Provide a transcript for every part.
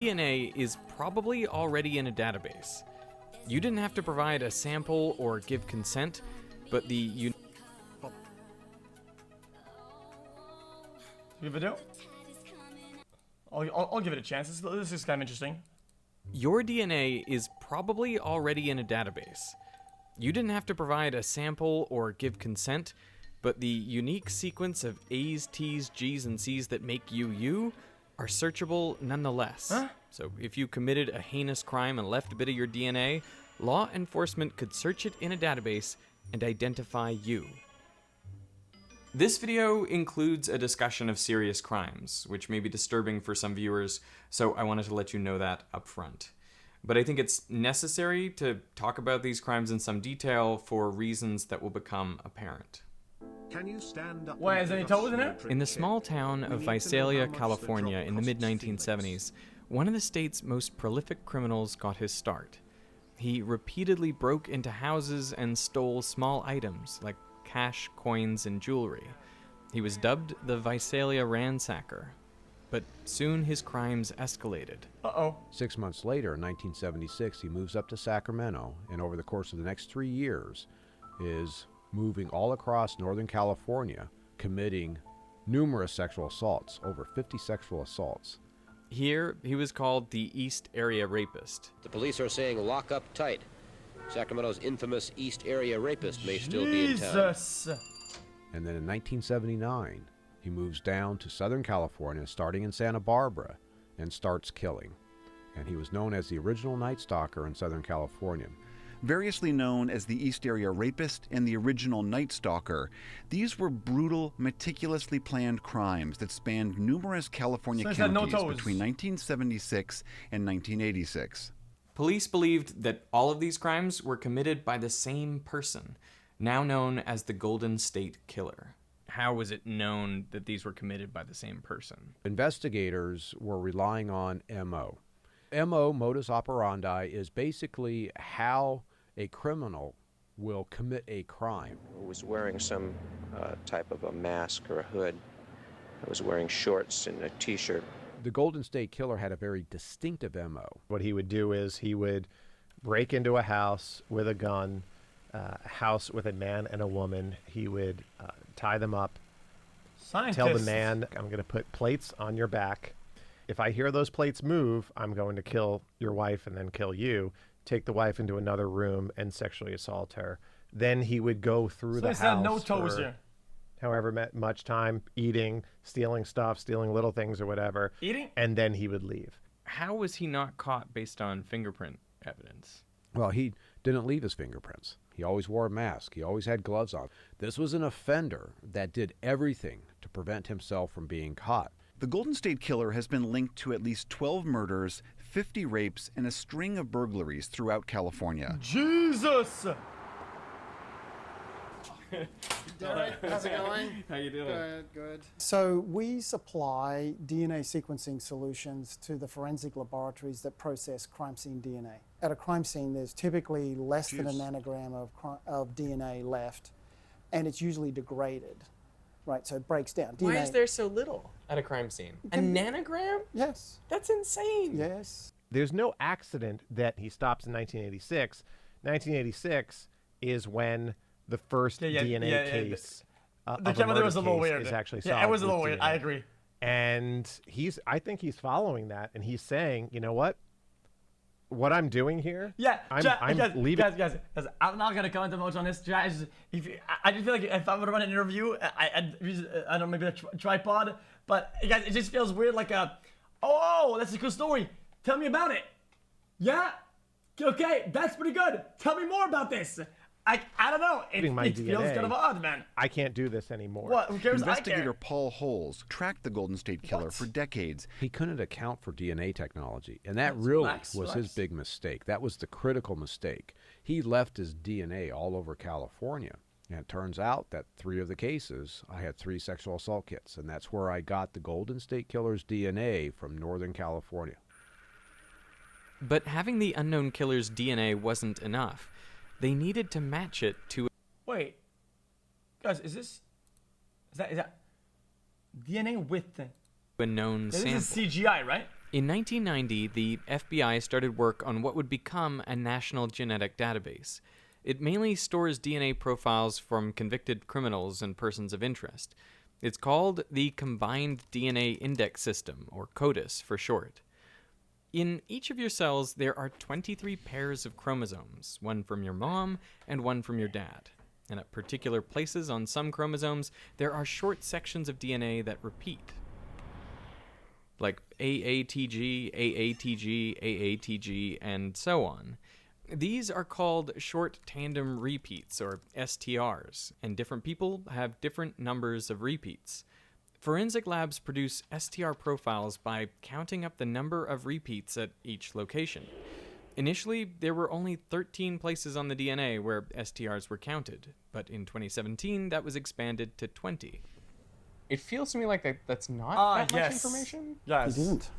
DNA is probably already in a database. You didn't have to provide a sample or give consent, but the video? I'll give it a chance. This is kind of interesting. Your DNA is probably already in a database. You didn't have to provide a sample or give consent, but the unique sequence of A's, T's, G's, and C's that make you you are searchable nonetheless. Huh? So if you committed a heinous crime and left a bit of your DNA, law enforcement could search it in a database and identify you. This video includes a discussion of serious crimes, which may be disturbing for some viewers, so I wanted to let you know that up front. But I think it's necessary to talk about these crimes in some detail for reasons that will become apparent. Can you stand up? Why, is any toes in it? In the small town of Visalia, California in the mid-1970s, one of the state's most prolific criminals got his start. He repeatedly broke into houses and stole small items like cash, coins, and jewelry. He was dubbed the Visalia Ransacker, but soon his crimes escalated. 6 months later, in 1976, he moves up to Sacramento, and over the course of the next 3 years is moving all across Northern California, committing numerous sexual assaults, over 50 sexual assaults. Here, he was called the East Area Rapist. The police are saying lock up tight. Sacramento's infamous East Area Rapist may still be in town. Jesus! And then in 1979, he moves down to Southern California, starting in Santa Barbara, and starts killing. And he was known as the original Night Stalker in Southern California. Variously known as the East Area Rapist and the original Night Stalker, these were brutal, meticulously planned crimes that spanned numerous California counties between 1976 and 1986. Police believed that all of these crimes were committed by the same person, now known as the Golden State Killer. How was it known that these were committed by the same person? Investigators were relying on MO. MO, modus operandi, is basically how a criminal will commit a crime. I was wearing some type of a mask or a hood. I was wearing shorts and a t-shirt. The Golden State Killer had a very distinctive MO. What he would do is he would break into a house with a gun, a house with a man and a woman. He would tie them up, tell the man, I'm going to put plates on your back. If I hear those plates move, I'm going to kill your wife and then kill you. Take the wife into another room and sexually assault her. Then he would go through the house no toes for here. however much time, eating, stealing stuff, stealing little things or whatever. Eating? And then he would leave. How was he not caught based on fingerprint evidence? Well, he didn't leave his fingerprints. He always wore a mask. He always had gloves on. This was an offender that did everything to prevent himself from being caught. The Golden State Killer has been linked to at least 12 murders, 50 rapes, and a string of burglaries throughout California. Jesus! Derek, how's it going? How you doing? Good, good. So we supply DNA sequencing solutions to the forensic laboratories that process crime scene DNA. At a crime scene, there's typically less than a nanogram of DNA left, and it's usually degraded. Right, so it breaks down. Why is there so little at a crime scene? A nanogram? Yes. That's insane. Yes. There's no accident that he stops in 1986. 1986 is when the first DNA case the camera there was a little weird. is actually solved. Yeah, it was a little with weird. DNA. I agree. And I think he's following that, and he's saying, you know what? What I'm doing here, I'm leaving. Guys, I'm not gonna comment much on this. I just feel like if I'm gonna run an interview, I don't know, maybe a tripod, but guys, it just feels weird. Like that's a cool story. Tell me about it. Yeah, okay, that's pretty good. Tell me more about this. I don't know. It feels kind of odd, man. I can't do this anymore. What? Who cares? Investigator Paul Holes tracked the Golden State Killer for decades. He couldn't account for DNA technology, and that was his big mistake. That was the critical mistake. He left his DNA all over California, and it turns out that 3 of the cases, I had 3 sexual assault kits, and that's where I got the Golden State Killer's DNA from Northern California. But having the unknown killer's DNA wasn't enough. They needed to match it to... Wait. Guys, is that DNA with... a known sample. This is CGI, right? In 1990, the FBI started work on what would become a national genetic database. It mainly stores DNA profiles from convicted criminals and persons of interest. It's called the Combined DNA Index System, or CODIS for short. In each of your cells, there are 23 pairs of chromosomes, one from your mom and one from your dad. And at particular places on some chromosomes, there are short sections of DNA that repeat, like AATG, AATG, AATG, and so on. These are called short tandem repeats, or STRs, and different people have different numbers of repeats. Forensic labs produce STR profiles by counting up the number of repeats at each location. Initially, there were only 13 places on the DNA where STRs were counted, but in 2017, that was expanded to 20. It feels to me like that's not that much information. Yes. It isn't.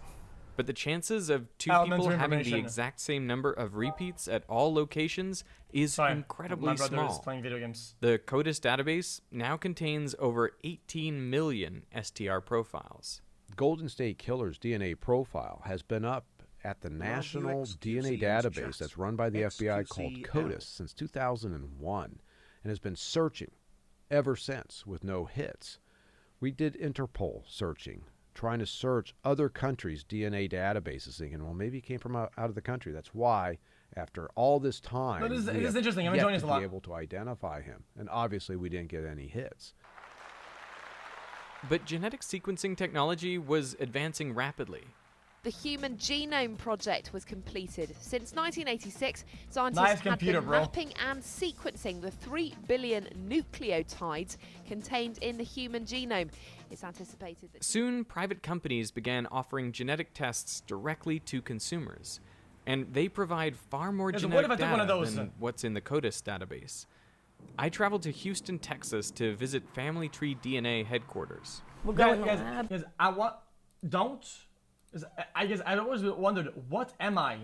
But the chances of two people having the exact same number of repeats at all locations is incredibly small. My brother is playing video games. The CODIS database now contains over 18 million STR profiles. Golden State Killer's DNA profile has been up at the National DNA Database that's run by the FBI called CODIS since 2001 and has been searching ever since with no hits. We did Interpol searching, trying to search other countries' DNA databases, thinking, well, maybe it came from out of the country. That's why, after all this time, this we is interesting. I'm yet enjoying this to a lot. be able to identify him. And obviously, we didn't get any hits. But genetic sequencing technology was advancing rapidly. The Human Genome Project was completed. Since 1986, scientists had been mapping and sequencing the 3 billion nucleotides contained in the human genome. It's anticipated that soon private companies began offering genetic tests directly to consumers, and they provide far more genetic data than what's in the CODIS database. I traveled to Houston, Texas to visit Family Tree DNA headquarters. Well, guys, I guess I always wondered, what am I?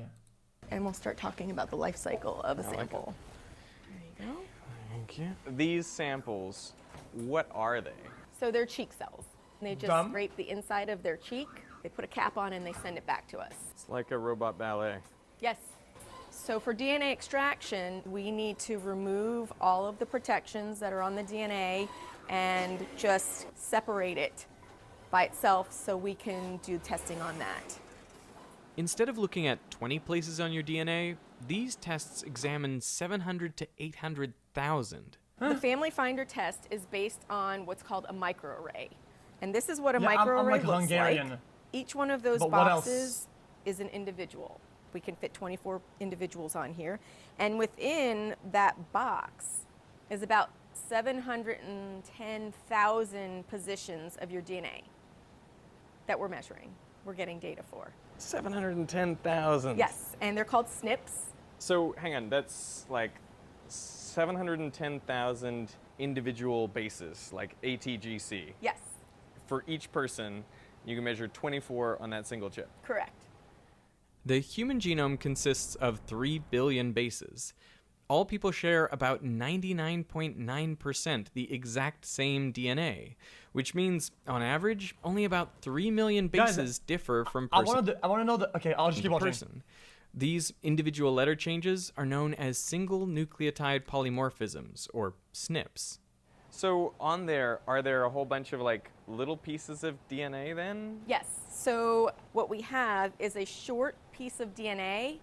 And we'll start talking about the life cycle of a sample. There you go. Thank you. These samples, what are they? So they're cheek cells. They just scrape the inside of their cheek, they put a cap on, and they send it back to us. It's like a robot ballet. Yes. So for DNA extraction, we need to remove all of the protections that are on the DNA and just separate it by itself so we can do testing on that. Instead of looking at 20 places on your DNA, these tests examine 700 to 800,000. The Family Finder test is based on what's called a microarray. And this is what a microarray looks like. Each one of those boxes is an individual. We can fit 24 individuals on here. And within that box is about 710,000 positions of your DNA that we're measuring, we're getting data for. 710,000? Yes, and they're called SNPs. So hang on, that's like 710,000 individual bases, like ATGC. Yes. For each person, you can measure 24 on that single chip. Correct. The human genome consists of 3 billion bases. All people share about 99.9% the exact same DNA, which means, on average, only about 3 million bases differ from person. I want to know the. Okay, I'll just keep watching. These individual letter changes are known as single nucleotide polymorphisms, or SNPs. So on there, are there a whole bunch of like little pieces of DNA then? Yes. So what we have is a short piece of DNA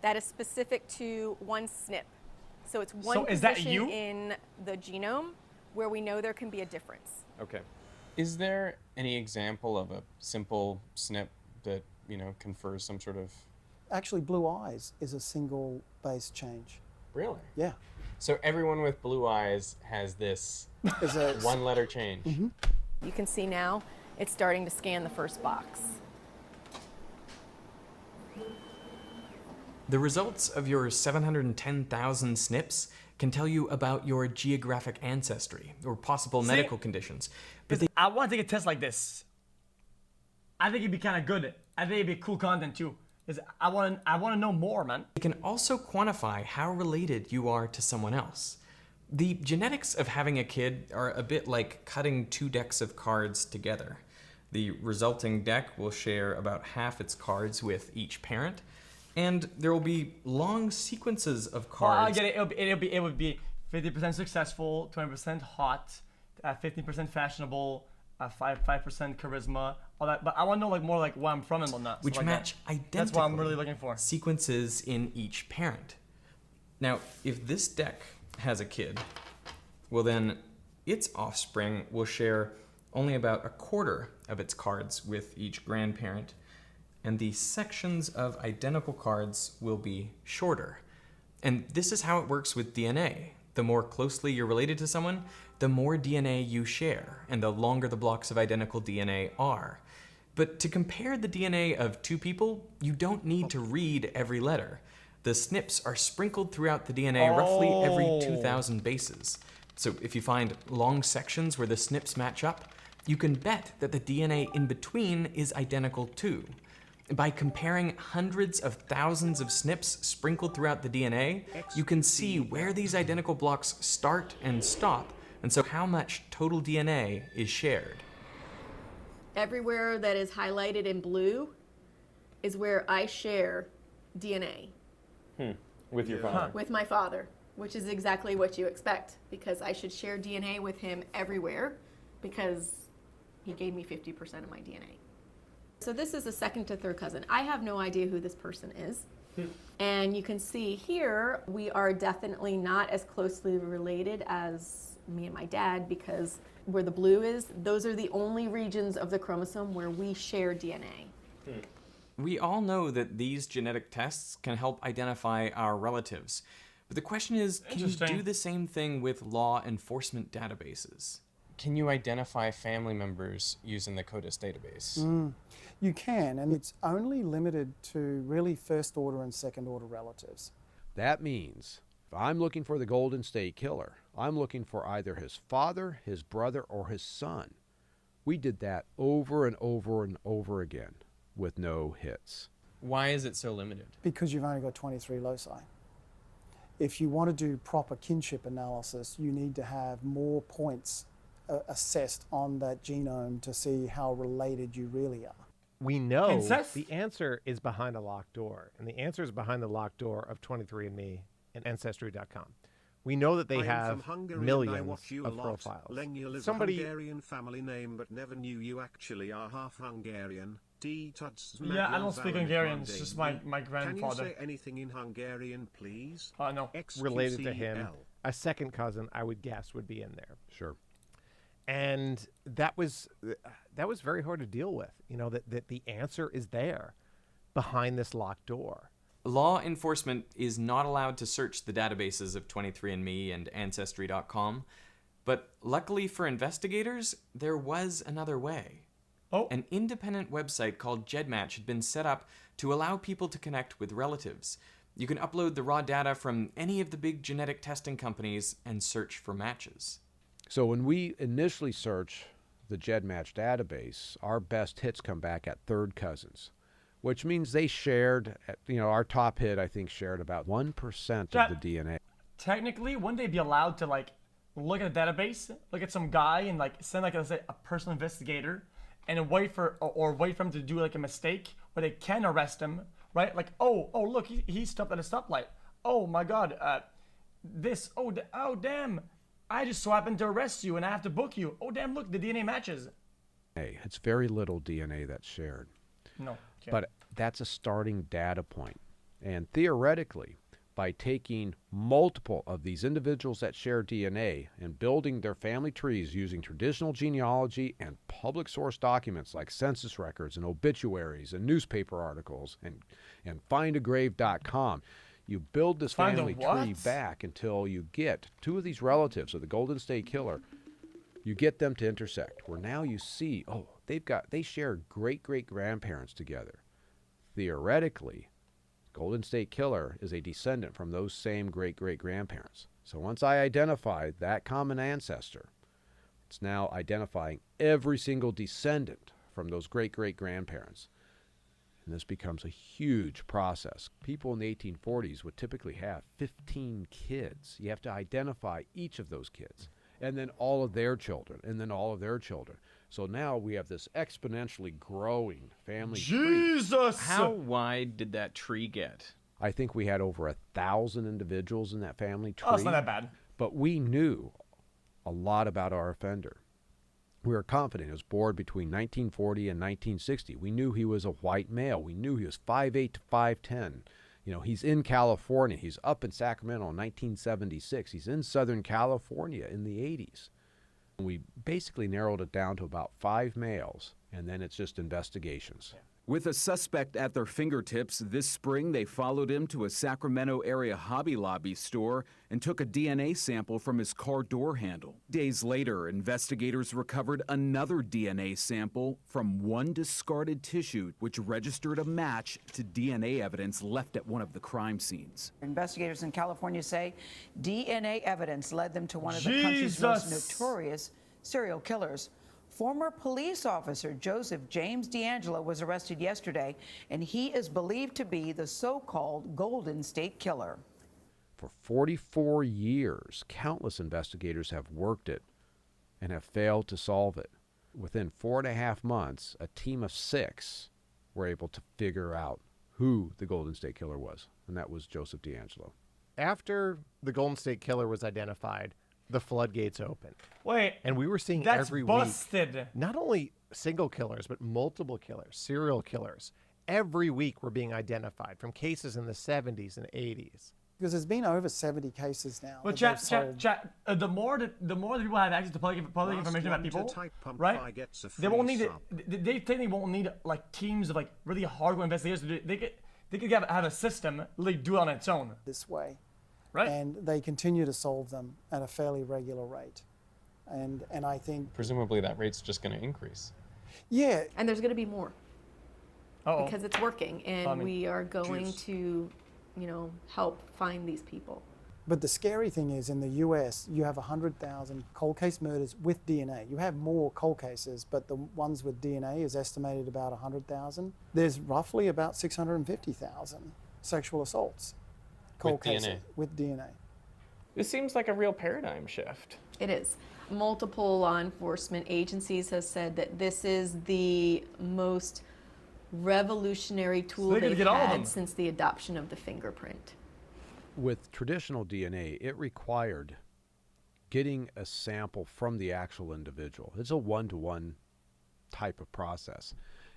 that is specific to one SNP. So it's one position in the genome where we know there can be a difference. Okay. Is there any example of a simple SNP that, confers some sort of... Actually, blue eyes is a single base change. Really? Yeah. So everyone with blue eyes has this one letter change. Mm-hmm. You can see now it's starting to scan the first box. The results of your 710,000 SNPs can tell you about your geographic ancestry or possible medical conditions. But I want to take a test like this. I think it'd be kind of good. I think it'd be cool content too. I want to know more, man. It can also quantify how related you are to someone else. The genetics of having a kid are a bit like cutting 2 decks of cards together. The resulting deck will share about half its cards with each parent, and there will be long sequences of cards. Well, I get it. It would be 50% successful, 20% hot, 15% fashionable, 5% charisma, all that. But I want to know like more like where I'm from and whatnot. Which match identically. That's what I'm really looking for. Sequences in each parent. Now, if this deck has a kid, well then its offspring will share only about a quarter of its cards with each grandparent, and the sections of identical cards will be shorter. And this is how it works with DNA. The more closely you're related to someone, the more DNA you share, and the longer the blocks of identical DNA are. But to compare the DNA of two people, you don't need to read every letter. The SNPs are sprinkled throughout the DNA roughly every 2,000 bases. So if you find long sections where the SNPs match up, you can bet that the DNA in between is identical too. By comparing hundreds of thousands of SNPs sprinkled throughout the DNA, you can see where these identical blocks start and stop, and so how much total DNA is shared. Everywhere that is highlighted in blue is where I share DNA. With your father? With my father, which is exactly what you expect, because I should share DNA with him everywhere, because he gave me 50% of my DNA. So this is a second to third cousin. I have no idea who this person is. And you can see here, we are definitely not as closely related as me and my dad, because where the blue is, those are the only regions of the chromosome where we share DNA. We all know that these genetic tests can help identify our relatives. But the question is, can you do the same thing with law enforcement databases? Can you identify family members using the CODIS database? You can, and it's only limited to really first order and second order relatives. That means if I'm looking for the Golden State Killer, I'm looking for either his father, his brother, or his son. We did that over and over and over again with no hits. Why is it so limited? Because you've only got 23 loci. If you want to do proper kinship analysis, you need to have more points assessed on that genome to see how related you really are. We know the answer is behind a locked door, and the answer is behind the locked door of 23andMe and Ancestry.com. We know that they have millions of profiles. Somebody Hungarian family name, but never knew you actually are half Hungarian. Yeah, I don't speak Hungarian. It's just my grandfather. Can you say anything in Hungarian, please? No. Related to him, a second cousin, I would guess, would be in there. Sure. And that was very hard to deal with. You know, that the answer is there behind this locked door. Law enforcement is not allowed to search the databases of 23andMe and Ancestry.com, but luckily for investigators, there was another way. An independent website called GEDmatch had been set up to allow people to connect with relatives. You can upload the raw data from any of the big genetic testing companies and search for matches. So when we initially search the GEDmatch database, our best hits come back at third cousins, which means they shared, our top hit, I think, shared about 1% of the DNA. Technically, wouldn't they be allowed to, look at a database, look at some guy and, send, let's say, a personal investigator and wait for him to do, a mistake where they can arrest him, right? Oh, look, he stopped at a stoplight. Oh, my God, damn. I just so happened to arrest you and I have to book you. Oh, damn, look, the DNA matches. Hey, it's very little DNA that's shared. No. Okay. But that's a starting data point. And theoretically, by taking multiple of these individuals that share DNA and building their family trees using traditional genealogy and public source documents like census records and obituaries and newspaper articles and findagrave.com, you build this family tree back until you get two of these relatives of the Golden State Killer. You get them to intersect, where now you see, they shared great-great-grandparents together. Theoretically, Golden State Killer is a descendant from those same great-great-grandparents. So once I identified that common ancestor, it's now identifying every single descendant from those great-great-grandparents. And this becomes a huge process. People in the 1840s would typically have 15 kids. You have to identify each of those kids, and then all of their children, and then all of their children. So now we have this exponentially growing family tree. How wide did that tree get? I think we had over 1,000 individuals in that family tree. Oh, it's not that bad. But we knew a lot about our offender. We were confident. He was born between 1940 and 1960. We knew he was a white male. We knew he was 5'8" to 5'10". You know, he's in California. He's up in Sacramento in 1976. He's in Southern California in the 80s. We basically narrowed it down to about 5 males, and then it's just investigations. Yeah. With a suspect at their fingertips, this spring they followed him to a Sacramento area Hobby Lobby store and took a DNA sample from his car door handle. Days later, investigators recovered another DNA sample from one discarded tissue, which registered a match to DNA evidence left at one of the crime scenes. Investigators in California say DNA evidence led them to one of the country's most notorious serial killers. Former police officer Joseph James D'Angelo was arrested yesterday, and he is believed to be the so-called Golden State Killer. For 44 years, countless investigators have worked it and have failed to solve it. Within 4.5 months, a team of 6 were able to figure out who the Golden State Killer was, and that was Joseph D'Angelo. After the Golden State Killer was identified, the floodgates opened. Wait, and we were seeing that's every busted. week, not only single killers, but multiple killers, serial killers. Every week were being identified from cases in the 70s and 80s. Because there's been over 70 cases now. But the more the people have access to public information about people, right? They won't need it. They technically won't need like teams of like really hardcore investigators. They could have a system really do it on its own. This way. Right. And they continue to solve them at a fairly regular rate. And I think... Presumably that rate's just going to increase. Yeah. And there's going to be more. Because it's working, and we are going to, you know, help find these people. But the scary thing is, in the US, you have 100,000 cold case murders with DNA. You have more cold cases, but the ones with DNA is estimated about 100,000. There's roughly about 650,000 sexual assaults. Cold cases with DNA. This seems like a real paradigm shift. It is. Multiple law enforcement agencies have said that this is the most revolutionary tool they've had since the adoption of the fingerprint. With traditional DNA, it required getting a sample from the actual individual. It's a one-to-one type of process.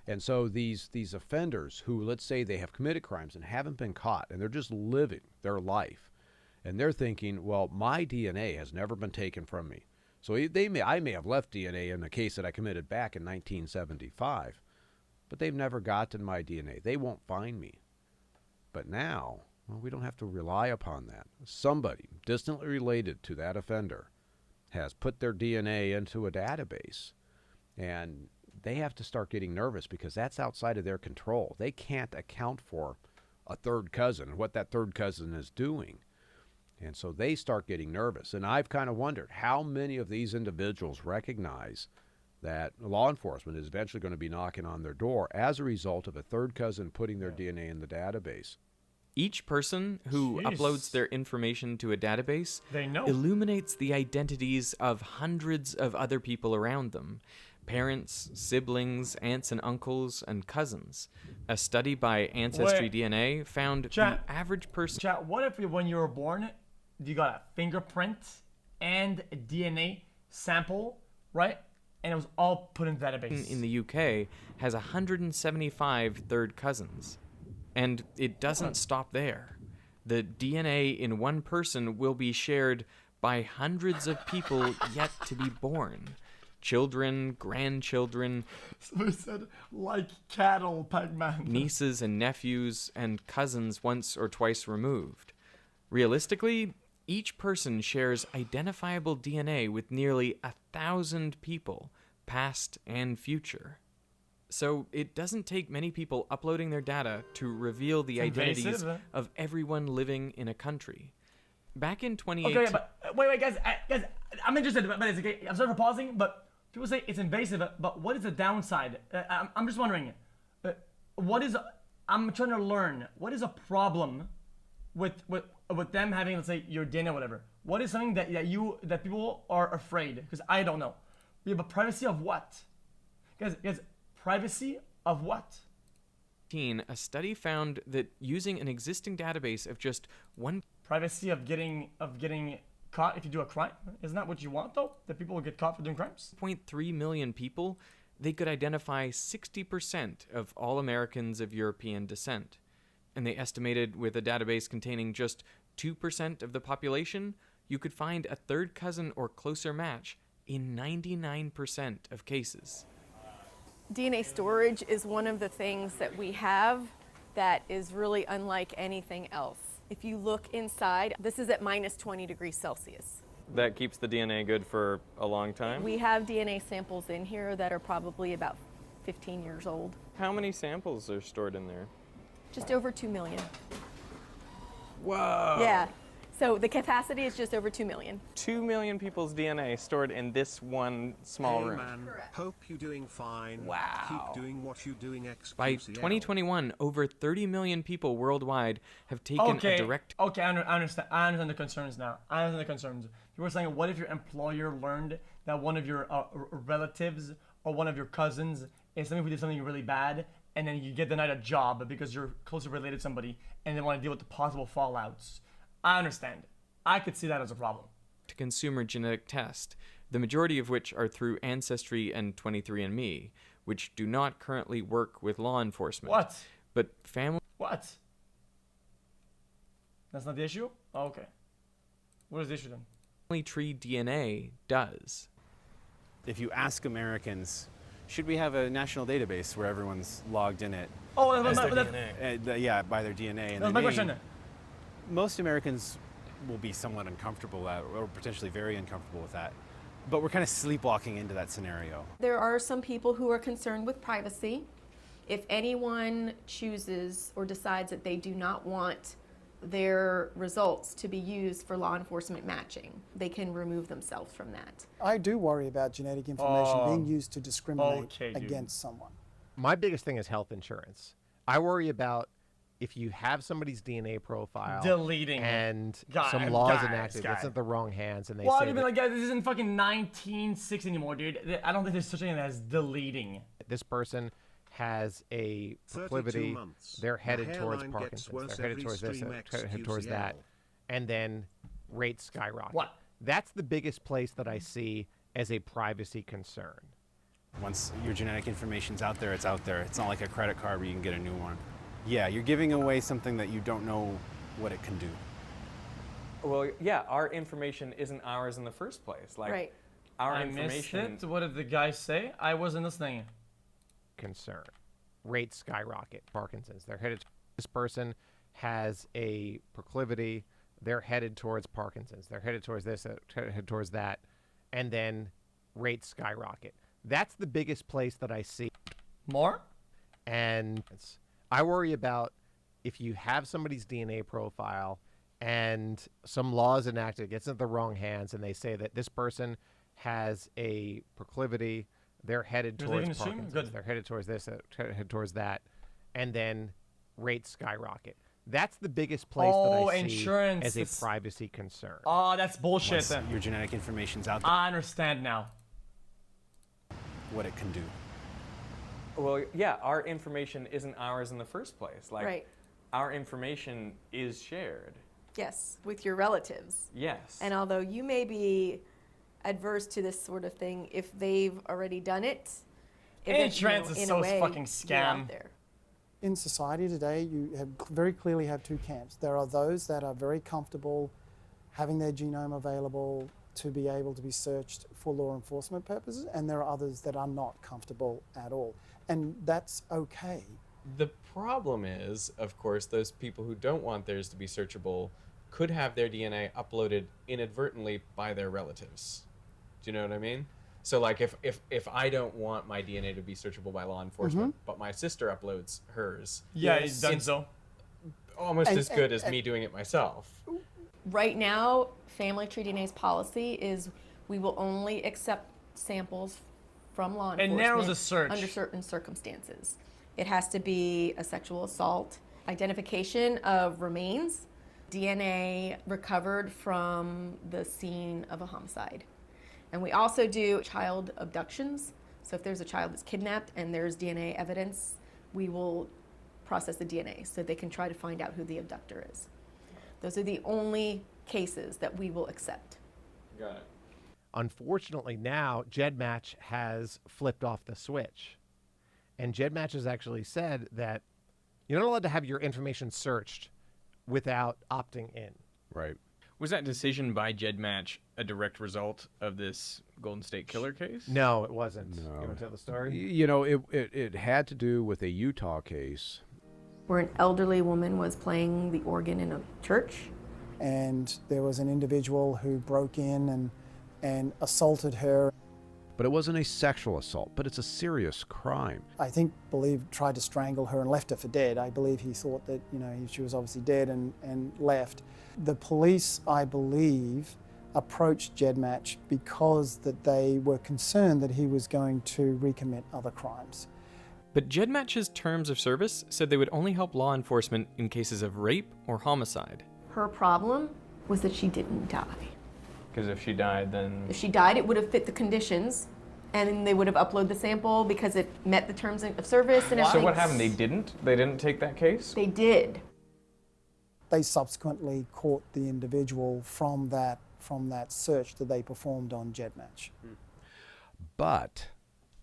And so these offenders who, let's say they have committed crimes and haven't been caught, and they're just living their life, and they're thinking, well, my DNA has never been taken from me. So I may have left DNA in the case that I committed back in 1975, but they've never gotten my DNA. They won't find me. But now, well, we don't have to rely upon that. Somebody distantly related to that offender has put their DNA into a database, and they have to start getting nervous because that's outside of their control. They can't account for a third cousin, what that third cousin is doing. And so they start getting nervous. And I've kind of wondered how many of these individuals recognize that law enforcement is eventually going to be knocking on their door as a result of a third cousin putting their DNA in the database. Each person who uploads their information to a database illuminates the identities of hundreds of other people around them. Parents, siblings, aunts and uncles, and cousins. A study by Ancestry DNA found the average person... what if when you were born, you got a fingerprint and a DNA sample, right? And it was all put in the database. In the UK has 175 third cousins. And it doesn't stop there. The DNA in one person will be shared by hundreds of people yet to be born. Children, grandchildren, somebody said, like cattle, Pac-Man. Nieces and nephews and cousins once or twice removed. Realistically, each person shares identifiable DNA with nearly 1,000 people, past and future. So it doesn't take many people uploading their data to reveal the identities of everyone living in a country. Back in 2018... Okay, but wait, guys, I'm interested, but it's okay. I'm sorry for pausing, but people say it's invasive, but what is the downside? I'm just wondering, I'm trying to learn, what is a problem with them having, let's say, your DNA or whatever? What is something that people are afraid? Because I don't know. We have a privacy of what? Guys, privacy of what? A study found that using an existing database of just one privacy of getting caught if you do a crime, isn't that what you want though? That people will get caught for doing crimes? 0.3 million people, they could identify 60% of all Americans of European descent. And they estimated with a database containing just 2% of the population, you could find a third cousin or closer match in 99% of cases. DNA storage is one of the things that we have that is really unlike anything else. If you look inside, this is at minus 20 degrees Celsius. That keeps the DNA good for a long time? We have DNA samples in here that are probably about 15 years old. How many samples are stored in there? Just over 2 million. Whoa! Yeah. So the capacity is just over 2 million. 2 million people's DNA stored in this one small room. Man, hope you're doing fine. Wow. Keep doing what you're doing. xQc. By 2021, over 30 million people worldwide have taken a direct... Okay, I understand the concerns now. I understand the concerns. You were saying, what if your employer learned that one of your relatives or one of your cousins is somebody who did something really bad, and then you get denied a job because you're closely related to somebody, and they want to deal with the possible fallouts? I understand. I could see that as a problem. To consumer genetic test, the majority of which are through Ancestry and 23andMe, which do not currently work with law enforcement. What? But family... What? That's not the issue? Oh, okay. What is the issue then? Family tree DNA does. If you ask Americans, should we have a national database where everyone's logged in it? Oh, by their DNA. And that's my question. Most Americans will be somewhat uncomfortable or potentially very uncomfortable with that. But we're kind of sleepwalking into that scenario. There are some people who are concerned with privacy. If anyone chooses or decides that they do not want their results to be used for law enforcement matching, they can remove themselves from that. I do worry about genetic information being used to discriminate dude. against someone. My biggest thing is health insurance. I worry about if you have somebody's DNA profile deleting and some laws enacted, it's in the wrong hands, and they say, I mean, like, guys, this isn't fucking 1960 anymore, dude. I don't think there's such a thing as deleting. This person has a proclivity, they're headed towards Parkinson's, they're headed towards this, they're headed towards that, and then rates skyrocket. What? That's the biggest place that I see as a privacy concern. Once your genetic information's out there, it's out there. It's not like a credit card where you can get a new one. Yeah, you're giving away something that you don't know what it can do. Well, yeah, our information isn't ours in the first place. Like, right. I missed it. What did the guy say? I wasn't listening. Concern. Rates skyrocket. Parkinson's. They're headed. This person has a proclivity. They're headed towards Parkinson's. They're headed towards this, headed towards that, and then rates skyrocket. That's the biggest place that I see. More? And I worry about if you have somebody's DNA profile and some laws enacted, gets into the wrong hands, and they say that this person has a proclivity, they're headed towards Parkinson's, they're headed towards this, headed towards that, and then rates skyrocket. That's the biggest place that I see as a privacy concern. Oh, that's bullshit. Once your genetic information's out there. I understand now. What it can do. Well, yeah, our information isn't ours in the first place. Like, right. Our information is shared. Yes, with your relatives. Yes. And although you may be adverse to this sort of thing, if they've already done it, insurance is so fucking scam. In society today, you very clearly have two camps. There are those that are very comfortable having their genome available to be able to be searched for law enforcement purposes, and there are others that are not comfortable at all. And that's okay. The problem is, of course, those people who don't want theirs to be searchable could have their DNA uploaded inadvertently by their relatives. Do you know what I mean? So, like, if I don't want my DNA to be searchable by law enforcement, but my sister uploads hers, he's done so. Almost as good as me doing it myself. Right now, Family Tree DNA's policy is we will only accept samples from law enforcement. It narrows the search. Under certain circumstances. It has to be a sexual assault, identification of remains, DNA recovered from the scene of a homicide. And we also do child abductions. So if there's a child that's kidnapped and there's DNA evidence, we will process the DNA so they can try to find out who the abductor is. Those are the only cases that we will accept. Got it. Unfortunately, now GEDmatch has flipped off the switch. And GEDmatch has actually said that you're not allowed to have your information searched without opting in. Right. Was that decision by GEDmatch a direct result of this Golden State Killer case? No, it wasn't. No. You want to tell the story? You know, it had to do with a Utah case. Where an elderly woman was playing the organ in a church. And there was an individual who broke in and assaulted her. But it wasn't a sexual assault, but it's a serious crime. I believe tried to strangle her and left her for dead. I believe he thought that, you know, she was obviously dead and left. The police, I believe, approached GEDmatch because that they were concerned that he was going to recommit other crimes. But GEDmatch's terms of service said they would only help law enforcement in cases of rape or homicide. Her problem was that she didn't die. Because if she died, then... If she died, it would have fit the conditions, and they would have uploaded the sample because it met the terms of service and everything. So what happened? They didn't? They didn't take that case? They did. They subsequently caught the individual from that search that they performed on GEDmatch. But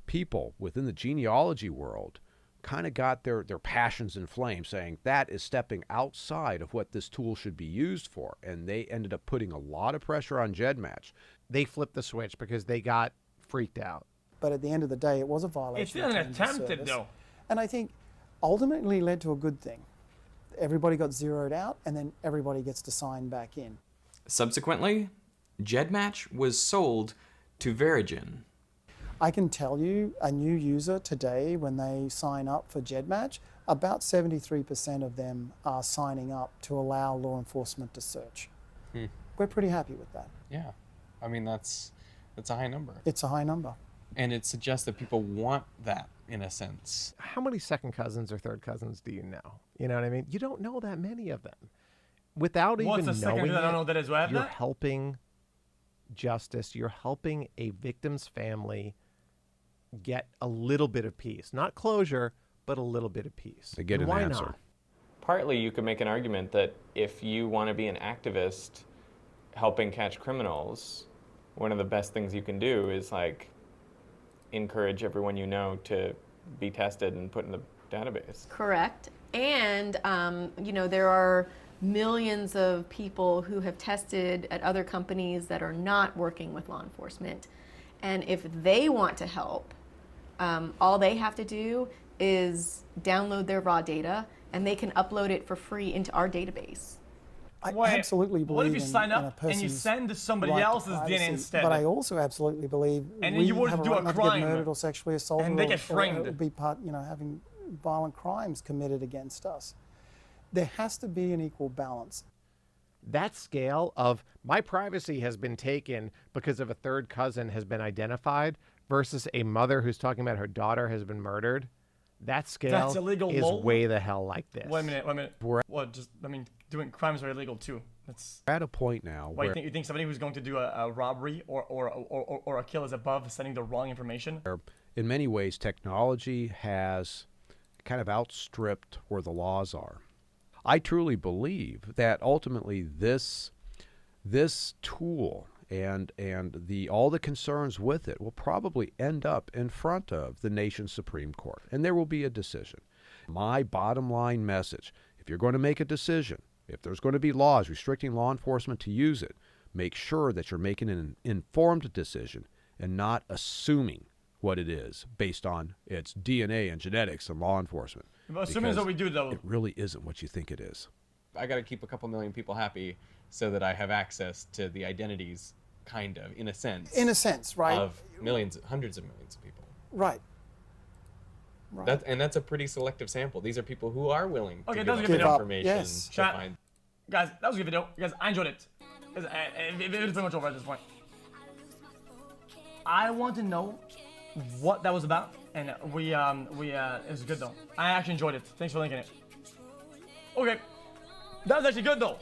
people within the genealogy world kind of got their passions inflamed, saying that is stepping outside of what this tool should be used for. And they ended up putting a lot of pressure on GEDmatch. They flipped the switch because they got freaked out. But at the end of the day, it was a violation. It's still attempted, though. And I think ultimately led to a good thing. Everybody got zeroed out, and then everybody gets to sign back in. Subsequently, GEDmatch was sold to Verigen. I can tell you, a new user today, when they sign up for GEDmatch, about 73% of them are signing up to allow law enforcement to search. We're pretty happy with that. Yeah. I mean, that's a high number. It's a high number. And it suggests that people want that, in a sense. How many second cousins or third cousins do you know? You know what I mean? You don't know that many of them. Without even knowing I don't know that is what you're helping justice. You're helping a victim's family get a little bit of peace. Not closure, but a little bit of peace. They get an Why answer. not? Partly, you could make an argument that if you want to be an activist helping catch criminals, one of the best things you can do is like encourage everyone you know to be tested and put in the database. Correct. And, you know, there are millions of people who have tested at other companies that are not working with law enforcement. And if they want to help, all they have to do is download their raw data and they can upload it for free into our database. I absolutely believe what if you in, sign in a up and you person's send somebody right to else's privacy, DNA instead? But I also absolutely believe And we you want have to do right a not crime, to get murdered or sexually assaulted, and they get or framed. be part, you know, having violent crimes committed against us. There has to be an equal balance. That scale of my privacy has been taken because of a third cousin has been identified versus a mother who's talking about her daughter has been murdered, that scale is way the hell like this. Wait a minute. What? Just, I mean, doing crimes are illegal too. That's. We're at a point now Why, where you think somebody who's going to do a robbery or a kill is above sending the wrong information? in many ways technology has kind of outstripped where the laws are. I truly believe that ultimately this tool and all the concerns with it will probably end up in front of the nation's Supreme Court, and there will be a decision. My bottom line message, if you're going to make a decision, if there's going to be laws restricting law enforcement to use it, make sure that you're making an informed decision and not assuming what it is based on its DNA and genetics and law enforcement. Assuming is what we do, though. It really isn't what you think it is. I got to keep a couple million people happy so that I have access to the identities, kind of, in a sense. In a sense, right? Of millions, hundreds of millions of people. Right. Right. That's a pretty selective sample. These are people who are willing to give up video. information Yes. to find. Guys, that was a good video. Guys, I enjoyed it. It is pretty much over at this point. I want to know what that was about, and it was good though. I actually enjoyed it. Thanks for linking it. Okay, that was actually good though.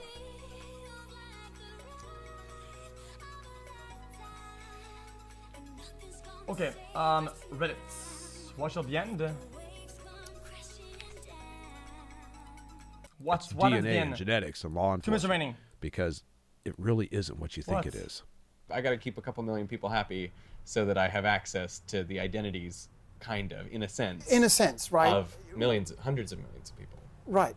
Okay, Reddit. Watch at the end. What's DNA and genetics and law enforcement? 2 minutes remaining. Because it really isn't what you think it is. I got to keep a couple million people happy so that I have access to the identities, kind of, in a sense. In a sense, right? Of millions, hundreds of millions of people. Right.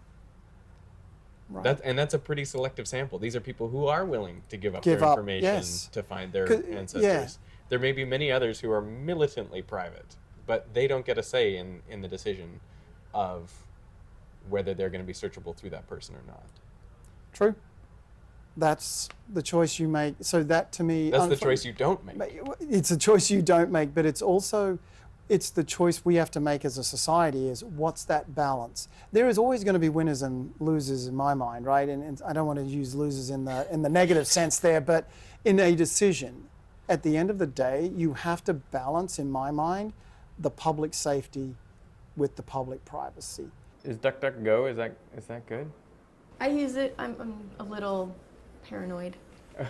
Right. And that's a pretty selective sample. These are people who are willing to give up their information to find their ancestors. Yeah. There may be many others who are militantly private, but they don't get a say in the decision of whether they're going to be searchable through that person or not. True. That's the choice you make. So that, to me... That's the choice you don't make. It's a choice you don't make, but it's also... It's the choice we have to make as a society is what's that balance? There is always going to be winners and losers in my mind, right? And I don't want to use losers in the negative sense there, but in a decision, at the end of the day, you have to balance, in my mind, the public safety with the public privacy. Is DuckDuckGo, is that good? I use it. I'm a little paranoid.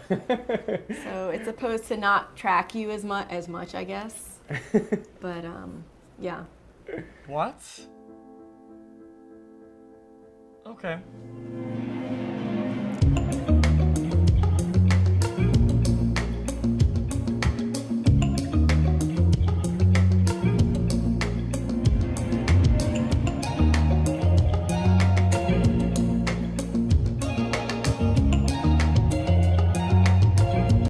So it's supposed to not track you as much, I guess. But yeah. What? Okay.